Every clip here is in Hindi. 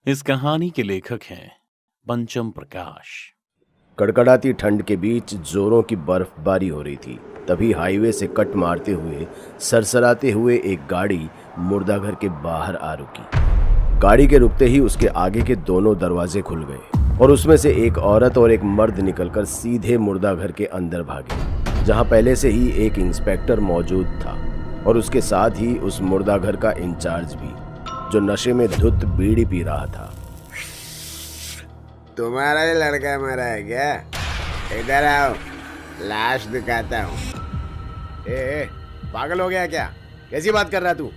इस कहानी के लेखक हैं पंचम प्रकाश। कड़कड़ाती ठंड के बीच जोरों की बर्फबारी हो रही थी। तभी हाईवे से कट मारते हुए सरसराते हुए एक गाड़ी मुर्दाघर के बाहर आ रुकी। गाड़ी के रुकते ही उसके आगे के दोनों दरवाजे खुल गए और उसमें से एक औरत और एक मर्द निकलकर सीधे मुर्दाघर के अंदर भागे, जहां पहले से ही एक इंस्पेक्टर मौजूद था और उसके साथ ही उस मुर्दाघर का इंचार्ज भी, जो नशे में धुत बीड़ी पी रहा था। तुम्हारा ही लड़का मरा है क्या? इधर आओ, लाश दिखाता हूँ। ए, पागल हो गया क्या? कैसी बात कर रहा तू?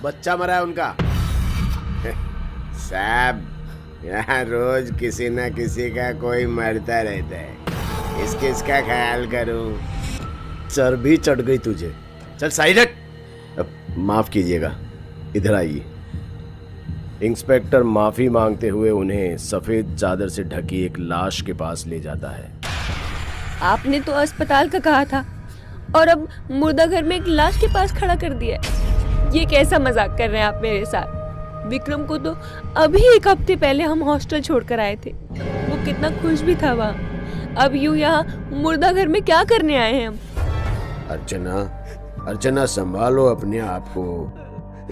बच्चा मरा है उनका। साहब, यहाँ रोज किसी न किसी का कोई मरता रहता है, इसका ख्याल करूँ। चर्बी चढ़ गई तुझे। चल साइड हट। माफ कीजिएगा, इधर आइए। इंस्पेक्टर माफी मांगते हुए उन्हें सफेद चादर से ढकी एक लाश के पास ले जाता है। आपने तो अस्पताल का कहा था और अब मुर्दाघर में एक लाश के पास खड़ा कर दिया है। ये कैसा मजाक कर रहे हैं आप मेरे साथ? विक्रम को तो अभी एक हफ्ते पहले हम हॉस्टल छोड़कर आए थे। वो कितना खुश भी था वहाँ। अब यूं यहाँ मुर्दाघर में क्या करने आए हैं हम? अर्चना संभालो अपने आप को।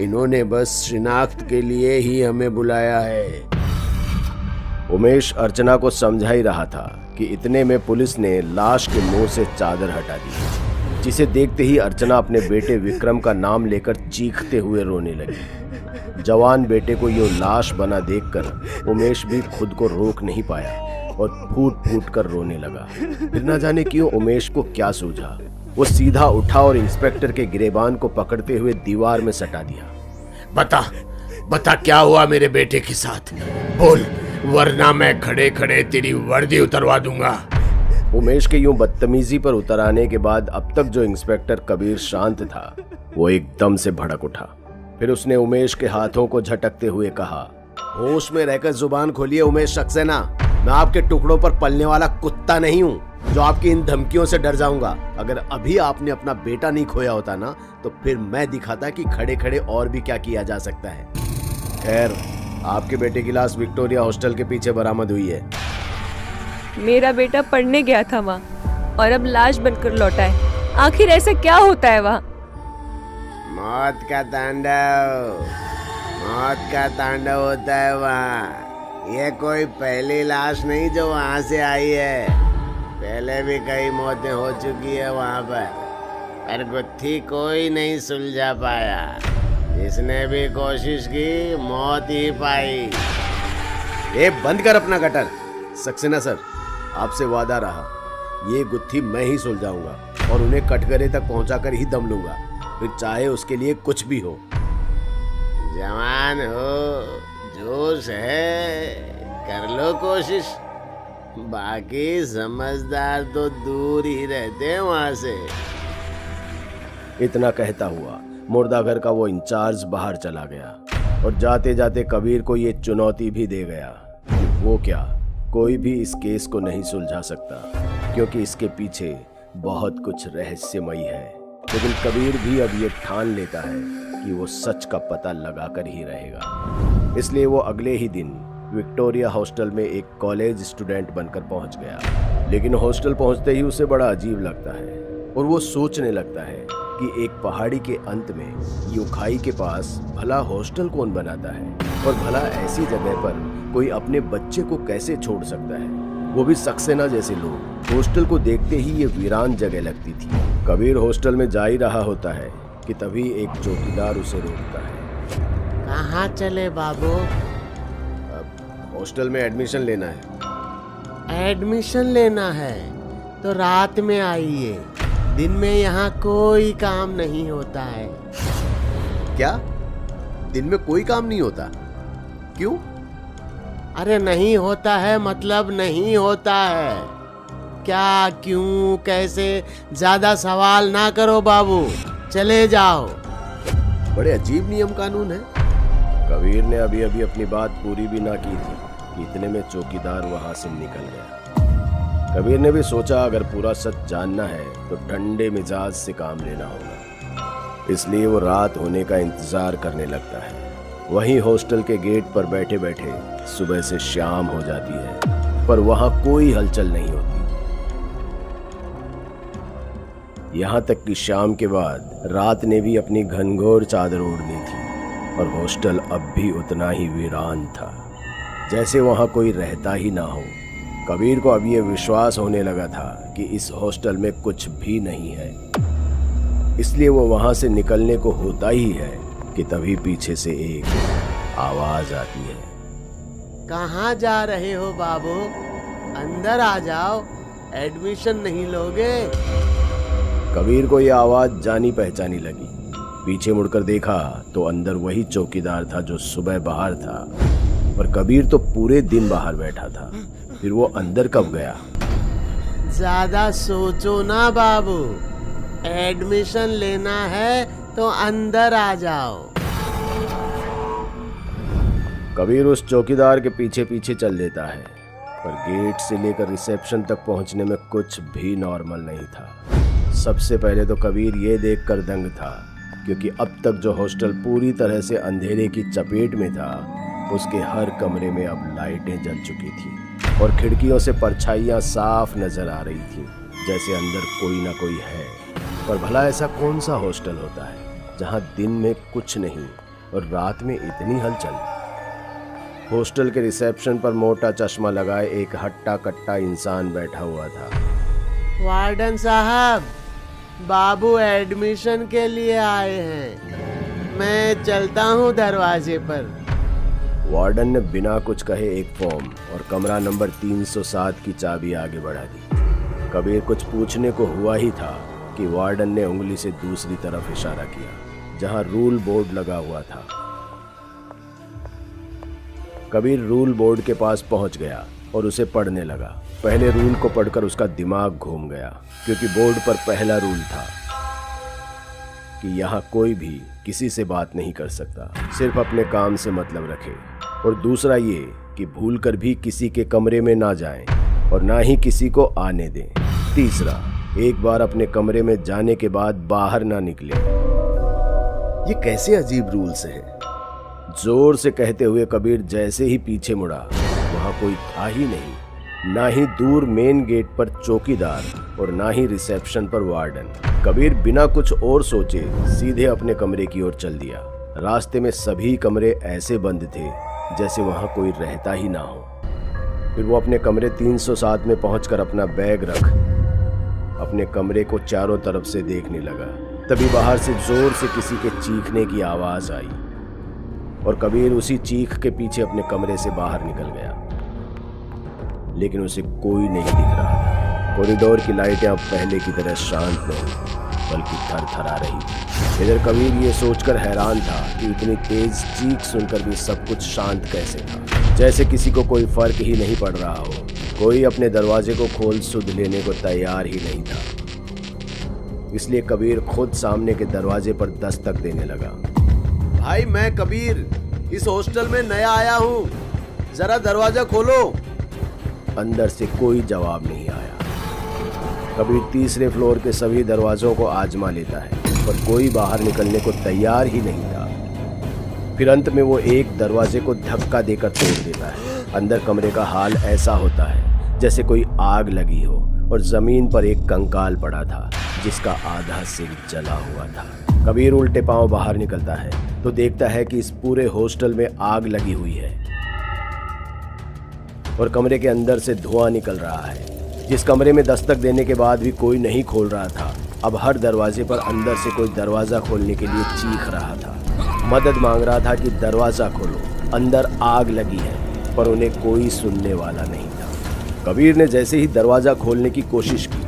इन्होंने बस शिनाख्त के लिए ही हमें बुलाया है। उमेश अर्चना को समझा ही रहा था कि इतने में पुलिस ने लाश के मुंह से चादर हटा दी, जिसे देखते ही अर्चना अपने बेटे विक्रम का नाम लेकर चीखते हुए रोने लगी। जवान बेटे को यूं लाश बना देखकर उमेश भी खुद को रोक नहीं पाया और फूट फूट कर रोने लगा। फिर न जाने क्यों उमेश को क्या सूझा, वो सीधा उठा और इंस्पेक्टर के गिरेबान को पकड़ते हुए दीवार में सटा दिया। बता क्या हुआ मेरे बेटे के साथ? बोल, वरना मैं खड़े खड़े तेरी वर्दी उतरवा दूंगा। उमेश के यूं बदतमीजी पर उतर आने के बाद अब तक जो इंस्पेक्टर कबीर शांत था, वो एकदम से भड़क उठा। फिर उसने उमेश के हाथों को झटकते हुए कहा, होश में रहकर जुबान खोलिए उमेश सक्सेना। मैं आपके टुकड़ों पर पलने वाला कुत्ता नहीं हूँ जो आपकी इन धमकियों से डर जाऊंगा। अगर अभी आपने अपना बेटा नहीं खोया होता ना, तो फिर मैं दिखाता कि खड़े खड़े और भी क्या किया जा सकता है। खैर, आपके बेटे की लाश विक्टोरिया हॉस्टल के पीछे बरामद हुई है। मेरा बेटा पढ़ने गया था वहाँ और अब लाश बनकर लौटा है। आखिर ऐसा क्या होता है वहाँ? मौत का तांडव होता है वहाँ। ये कोई पहली लाश नहीं जो वहाँ से आई है। पहले भी कई मौतें हो चुकी है वहाँ पर गुत्थी कोई नहीं सुलझा पाया। जिसने भी कोशिश की, मौत ही पाई। ये बंद कर अपना गटर। सक्सेना सर, आपसे वादा रहा, ये गुत्थी मैं ही सुलझाऊंगा और उन्हें कटघरे तक पहुंचाकर ही दम लूंगा, फिर चाहे उसके लिए कुछ भी हो। जवान हो, जोश है, कर लो कोशिश। बाकी समझदार तो दूर ही रहते हैं वहां से। इतना कहता हुआ मुर्दाघर का वो इंचार्ज बाहर चला गया और जाते जाते कबीर को ये चुनौती भी दे गया कि वो क्या, कोई भी इस केस को नहीं सुलझा सकता, क्योंकि इसके पीछे बहुत कुछ रहस्यमयी है। लेकिन कबीर भी अब ये ठान लेता है कि वो सच का पता लगाकर ही रहेगा। इसलिए वो अगले ही दिन विक्टोरिया हॉस्टल में एक कॉलेज स्टूडेंट बनकर पहुंच गया। लेकिन हॉस्टल पहुंचते ही उसे बड़ा अजीब लगता है और वो सोचने लगता है कि एक पहाड़ी के अंत में यूं खाई के पास भला हॉस्टल कौन बनाता है, और भला ऐसी जगह पर कोई अपने बच्चे को कैसे छोड़ सकता है, वो भी सक्सेना जैसे लोग। हॉस्टल को देखते ही ये वीरान जगह लगती थी। कबीर हॉस्टल में जा ही रहा होता है कि तभी एक चौकीदार उसे रोकता है। कहाँ चले बाबू? हॉस्टल में एडमिशन लेना है। एडमिशन लेना है तो रात में आइए, दिन में यहाँ कोई काम नहीं होता है। क्या? दिन में कोई काम नहीं होता? क्यों? अरे नहीं होता है मतलब नहीं होता है। क्या, क्यों, कैसे, ज्यादा सवाल ना करो बाबू, चले जाओ। बड़े अजीब नियम कानून है। कबीर ने अभी अभी अपनी बात पूरी भी ना की थी कि इतने में चौकीदार वहां से निकल गया। कबीर ने भी सोचा अगर पूरा सच जानना है तो ठंडे मिजाज से काम लेना होगा। इसलिए वो रात होने का इंतजार करने लगता है। वहीं हॉस्टल के गेट पर बैठे बैठे सुबह से शाम हो जाती है, पर वहां कोई हलचल नहीं होती। यहां तक कि शाम के बाद रात ने भी अपनी घनघोर चादर ओढ़ ली थी और हॉस्टल अब भी उतना ही वीरान था, जैसे वहां कोई रहता ही ना हो। कबीर को अब ये विश्वास होने लगा था कि इस हॉस्टल में कुछ भी नहीं है, इसलिए वो वहां से निकलने को होता ही है कि तभी पीछे से एक आवाज आती है। कहाँ जा रहे हो बाबू? अंदर आ जाओ, एडमिशन नहीं लोगे? कबीर को यह आवाज जानी पहचानी लगी। पीछे मुड़कर देखा तो अंदर वही चौकीदार था जो सुबह बाहर था, और कबीर तो पूरे दिन बाहर बैठा था। फिर वो अंदर कब गया? ज्यादा सोचो ना बाबू, एडमिशन लेना है तो अंदर आ जाओ। कबीर उस चौकीदार के पीछे पीछे चल देता है, पर गेट से लेकर रिसेप्शन तक पहुंचने में कुछ भी नॉर्मल नहीं था। सबसे पहले तो कबीर ये देखकर दंग था, क्योंकि अब तक जो हॉस्टल पूरी तरह से अंधेरे की चपेट में था, उसके हर कमरे में अब लाइटें जल चुकी थी और खिड़कियों से परछाइयाँ साफ नजर आ रही थी, जैसे अंदर कोई ना कोई है। पर भला ऐसा कौन सा हॉस्टल होता है जहाँ दिन में कुछ नहीं और रात में इतनी हलचल? हॉस्टल के रिसेप्शन पर मोटा चश्मा लगाए एक हट्टा कट्टा इंसान बैठा हुआ था। वार्डन साहब, बाबू एडमिशन के लिए आए हैं, मैं चलता हूँ दरवाजे पर। वार्डन ने बिना कुछ कहे एक फॉर्म और कमरा नंबर 307 की चाबी आगे बढ़ा दी। कबीर कुछ पूछने को हुआ ही था कि वार्डन ने उंगली से दूसरी तरफ इशारा किया, जहां रूल बोर्ड लगा हुआ था। कबीर रूल बोर्ड के पास पहुंच गया और उसे पढ़ने लगा। पहले रूल को पढ़कर उसका दिमाग घूम गया, क्योंकि बोर्ड पर पहला रूल था कि यहाँ कोई भी किसी से बात नहीं कर सकता, सिर्फ अपने काम से मतलब रखे। और दूसरा ये कि भूलकर भी किसी के कमरे में ना जाएं और ना ही किसी को आने दें। तीसरा, एक बार अपने कमरे में जाने के बाद बाहर ना निकले। ये कैसे अजीब रूल्स हैं? जोर से कहते हुए कबीर जैसे ही पीछे मुड़ा, वहां कोई था ही नहीं, ना ही दूर मेन गेट पर चौकीदार और ना ही रिसेप्शन पर वार्डन। कबीर बिना कुछ और सोचे सीधे अपने कमरे की ओर चल दिया। रास्ते में सभी कमरे ऐसे बंद थे जैसे वहां कोई रहता ही ना हो। फिर वो अपने कमरे 307 में पहुंचकर अपना बैग रख अपने कमरे को चारों तरफ से देखने लगा। तभी बाहर से जोर से किसी के चीखने की आवाज आई और कबीर उसी चीख के पीछे अपने कमरे से बाहर निकल गया, लेकिन उसे कोई नहीं दिख रहा था। कॉरिडोर की लाइटें अब पहले की तरह शांत नहीं बल्कि थरथरा रही थी। इधर कबीर ये सोचकर हैरान था कि इतनी तेज चीख सुनकर भी सब कुछ शांत कैसे था, जैसे किसी को कोई फर्क ही नहीं पड़ रहा हो। कोई अपने दरवाजे को खोल सुध लेने को तैयार ही नहीं था। इसलिए कबीर खुद सामने के दरवाजे पर दस्तक देने लगा। भाई, मैं कबीर इस हॉस्टल में नया आया हूँ, जरा दरवाजा खोलो। अंदर से कोई जवाब नहीं आया। कबीर तीसरे फ्लोर के सभी दरवाजों को आजमा लेता है, पर कोई बाहर निकलने को तैयार ही नहीं था। फिर अंत में वो एक दरवाजे को धक्का देकर तोड़ देता है। अंदर कमरे का हाल ऐसा होता है जैसे कोई आग लगी हो और जमीन पर एक कंकाल पड़ा था जिसका आधा सिर जला हुआ था। कबीर उल्टे पांव बाहर निकलता है तो देखता है कि इस पूरे हॉस्टल में आग लगी हुई है और कमरे के अंदर से धुआं निकल रहा है। जिस कमरे में दस्तक देने के बाद भी कोई नहीं खोल रहा था, अब हर दरवाजे पर अंदर से कोई दरवाजा खोलने के लिए चीख रहा था, मदद मांग रहा था कि दरवाजा खोलो, अंदर आग लगी है। पर उन्हें कोई सुनने वाला नहीं था। कबीर ने जैसे ही दरवाजा खोलने की कोशिश की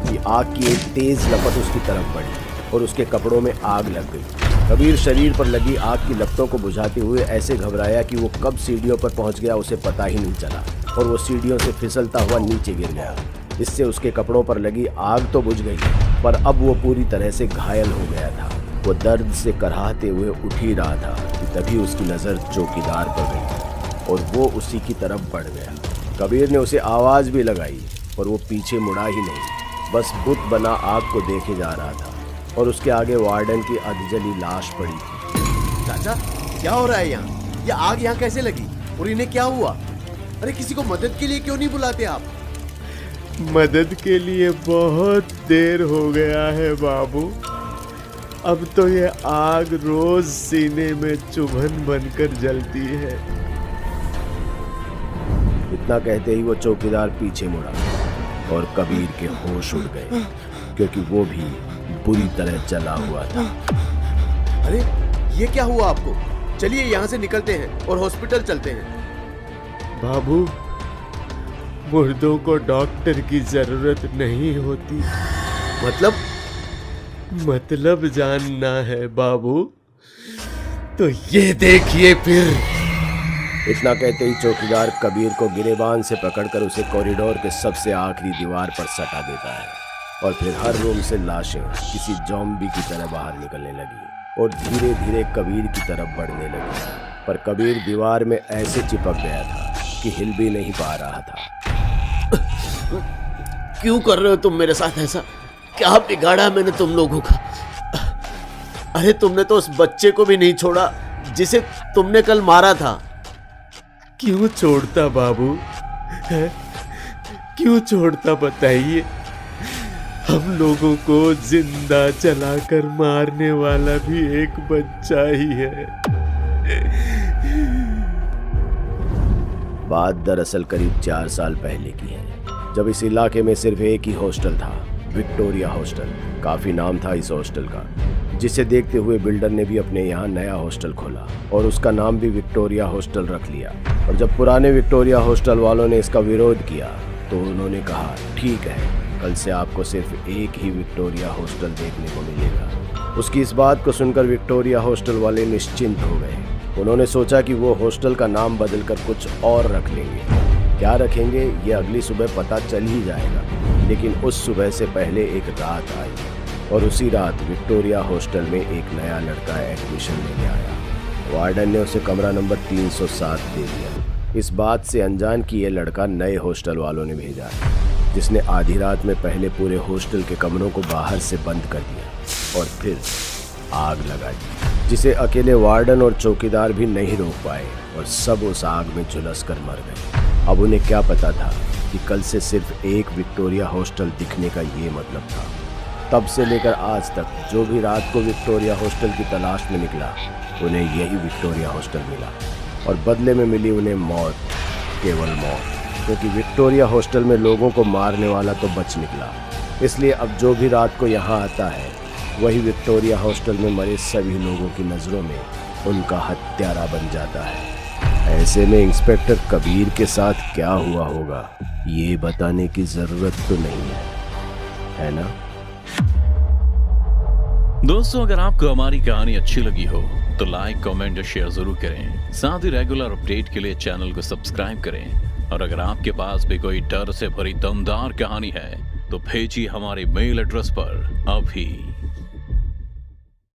कि आग की एक तेज लपट उसकी तरफ बढ़ी और उसके कपड़ों में आग लग गई। कबीर शरीर पर लगी आग की लपटों को बुझाते हुए ऐसे घबराया कि वो कब सीढ़ियों पर पहुंच गया उसे पता ही नहीं चला और वो सीढ़ियों से फिसलता हुआ नीचे गिर गया। इससे उसके कपड़ों पर लगी आग तो बुझ गई, पर अब वो पूरी तरह से घायल हो गया था। वो दर्द से कराहते हुए उठ ही रहा था कि तभी उसकी नज़र चौकीदार पर गई और वो उसी की तरफ बढ़ गया। कबीर ने उसे आवाज़ भी लगाई पर वो पीछे मुड़ा ही नहीं, बस बुत बना आग को देखे जा रहा था और उसके आगे वार्डन की अधजली लाश पड़ी थी। चाचा, क्या हो रहा है यहाँ? ये आग यहाँ कैसे लगी और इन्हें क्या हुआ? अरे किसी को मदद के लिए क्यों नहीं बुलाते आप? मदद के लिए बहुत देर हो गया है बाबू। अब तो ये आग रोज सीने में चुभन बनकर जलती है। इतना कहते ही वो चौकीदार पीछे मुड़ा और कबीर के होश उड़ गए, क्योंकि वो भी बुरी तरह जला हुआ था। अरे ये क्या हुआ आपको? चलिए यहाँ से निकलते हैं और हॉस्पिटल चलते हैं। बाबू, मुर्दों को डॉक्टर की जरूरत नहीं होती। मतलब जानना है बाबू? तो ये देखिए फिर। इतना कहते ही चौकीदार कबीर को गिरेबान से पकड़कर उसे कॉरिडोर के सबसे आखिरी दीवार पर सटा देता है और फिर हर रूम से लाशें किसी ज़ॉम्बी की तरह बाहर निकलने लगी और धीरे धीरे कबीर की तरफ बढ़ने लगी। पर कबीर दीवार में ऐसे चिपक गया था कि हिल भी नहीं पा रहा था। क्यों कर रहे हो तुम मेरे साथ ऐसा? क्या बिगाड़ा मैंने तुम लोगों का? अरे तुमने तो उस बच्चे को भी नहीं छोड़ा जिसे तुमने कल मारा था। क्यों छोड़ता बाबू है? क्यों छोड़ता बताइए? हम लोगों को जिंदा चलाकर मारने वाला भी एक बच्चा ही है। बात दरअसल करीब 4 साल पहले की है, जब इस इलाके में सिर्फ एक ही हॉस्टल था, विक्टोरिया हॉस्टल। काफी नाम था इस हॉस्टल का, जिसे देखते हुए बिल्डर ने भी अपने यहाँ नया हॉस्टल खोला और उसका नाम भी विक्टोरिया हॉस्टल रख लिया। और जब पुराने विक्टोरिया हॉस्टल वालों ने इसका विरोध किया तो उन्होंने कहा, ठीक है, कल से आपको सिर्फ एक ही विक्टोरिया हॉस्टल देखने को मिलेगा। उसकी इस बात को सुनकर विक्टोरिया हॉस्टल वाले निश्चिंत हो गए। उन्होंने सोचा कि वो हॉस्टल का नाम बदलकर कुछ और रख लेंगे। क्या रखेंगे ये अगली सुबह पता चल ही जाएगा। लेकिन उस सुबह से पहले एक रात आई और उसी रात विक्टोरिया हॉस्टल में एक नया लड़का एडमिशन लेने आया। वार्डन ने उसे कमरा नंबर 307 दे दिया, इस बात से अनजान कि ये लड़का नए हॉस्टल वालों ने भेजा, जिसने आधी रात में पहले पूरे हॉस्टल के कमरों को बाहर से बंद कर दिया और फिर आग लगा दी, जिसे अकेले वार्डन और चौकीदार भी नहीं रोक पाए और सब उस आग में झुलस कर मर गए। अब उन्हें क्या पता था कि कल से सिर्फ एक विक्टोरिया हॉस्टल दिखने का ये मतलब था। तब से लेकर आज तक जो भी रात को विक्टोरिया हॉस्टल की तलाश में निकला, उन्हें यही विक्टोरिया हॉस्टल मिला और बदले में मिली उन्हें मौत, केवल मौत। क्योंकि विक्टोरिया हॉस्टल में लोगों को मारने वाला तो बच निकला, इसलिए अब जो भी रात को यहाँ आता है वही विक्टोरिया हॉस्टल में मरे सभी लोगों की नज़रों में उनका हत्यारा बन जाता है। ऐसे में इंस्पेक्टर कबीर के साथ क्या हुआ होगा ये बताने की ज़रूरत तो नहीं है ना? दोस्तों, अगर आपको हमारी कहानी अच्छी लगी हो तो लाइक, कमेंट और शेयर जरूर करें। साथ ही रेगुलर अपडेट के लिए चैनल को सब्सक्राइब करें। और अगर आपके पास भी कोई डर से भरी दमदार कहानी है तो भेजिए हमारे मेल एड्रेस पर अभी।